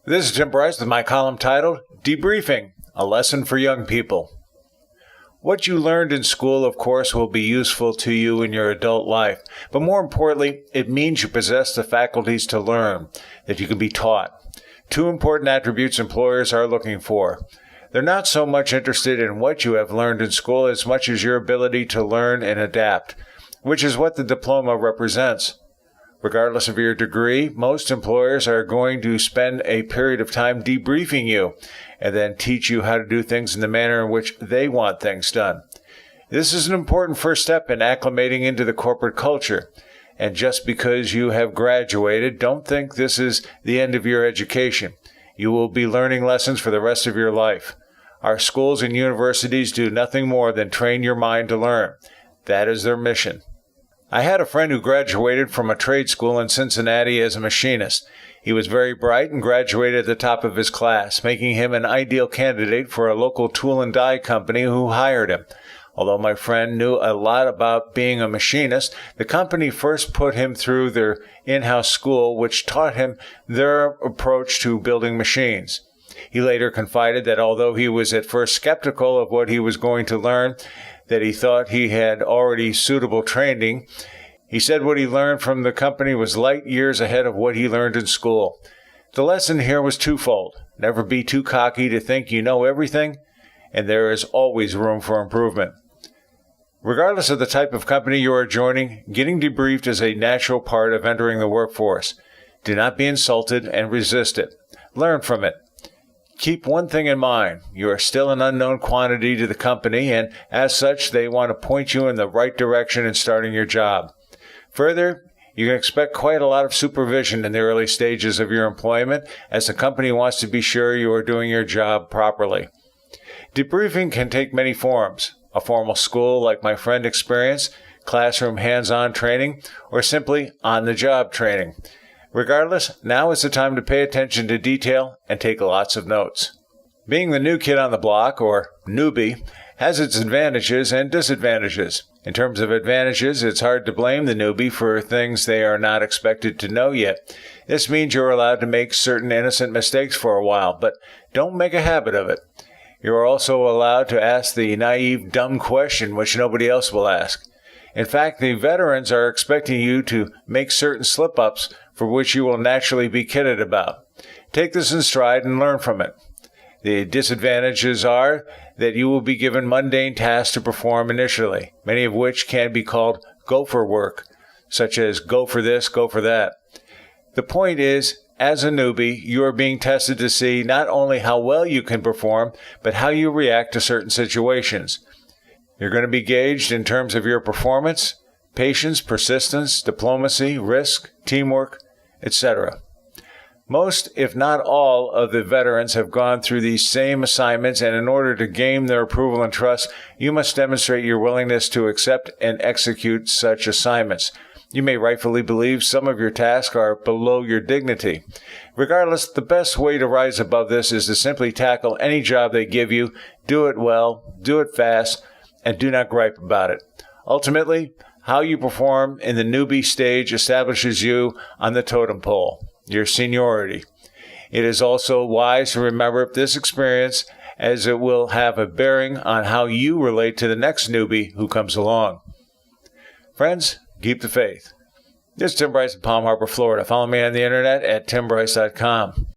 This is Tim Bryce with my column titled, Debriefing, a Lesson for Young People. What you learned in school, of course, will be useful to you in your adult life. But more importantly, it means you possess the faculties to learn, that you can be taught. Two important attributes employers are looking for. They're not so much interested in what you have learned in school as much as your ability to learn and adapt, which is what the diploma represents. Regardless of your degree, most employers are going to spend a period of time debriefing you and then teach you how to do things in the manner in which they want things done. This is an important first step in acclimating into the corporate culture. And just because you have graduated, don't think this is the end of your education. You will be learning lessons for the rest of your life. Our schools and universities do nothing more than train your mind to learn. That is their mission. I had a friend who graduated from a trade school in Cincinnati as a machinist. He was very bright and graduated at the top of his class, making him an ideal candidate for a local tool and die company who hired him. Although my friend knew a lot about being a machinist, the company first put him through their in-house school, which taught him their approach to building machines. He later confided that although he was at first skeptical of what he was going to learn, that he thought he had already suitable training, he said what he learned from the company was light years ahead of what he learned in school. The lesson here was twofold. Never be too cocky to think you know everything, and there is always room for improvement. Regardless of the type of company you are joining, getting debriefed is a natural part of entering the workforce. Do not be insulted and resist it. Learn from it. Keep one thing in mind. You are still an unknown quantity to the company, and as such, they want to point you in the right direction in starting your job. Further, you can expect quite a lot of supervision in the early stages of your employment, as the company wants to be sure you are doing your job properly. Debriefing can take many forms. A formal school like my friend experienced, classroom hands-on training, or simply on-the-job training. Regardless, now is the time to pay attention to detail and take lots of notes. Being the new kid on the block, or newbie, has its advantages and disadvantages. In terms of advantages, it's hard to blame the newbie for things they are not expected to know yet. This means you're allowed to make certain innocent mistakes for a while, but don't make a habit of it. You are also allowed to ask the naive, dumb question which nobody else will ask. In fact, the veterans are expecting you to make certain slip-ups for which you will naturally be kidded about. Take this in stride and learn from it. The disadvantages are that you will be given mundane tasks to perform initially, many of which can be called gopher work, such as go for this, go for that. The point is, as a newbie, you are being tested to see not only how well you can perform, but how you react to certain situations. You're going to be gauged in terms of your performance, patience, persistence, diplomacy, risk, teamwork, etc. Most, if not all, of the veterans have gone through these same assignments, and in order to gain their approval and trust, you must demonstrate your willingness to accept and execute such assignments. You may rightfully believe some of your tasks are below your dignity. Regardless, the best way to rise above this is to simply tackle any job they give you, do it well, do it fast, and do not gripe about it. Ultimately, how you perform in the newbie stage establishes you on the totem pole, your seniority. It is also wise to remember this experience, as it will have a bearing on how you relate to the next newbie who comes along. Friends, keep the faith. This is Tim Bryce in Palm Harbor, Florida. Follow me on the internet at timbryce.com.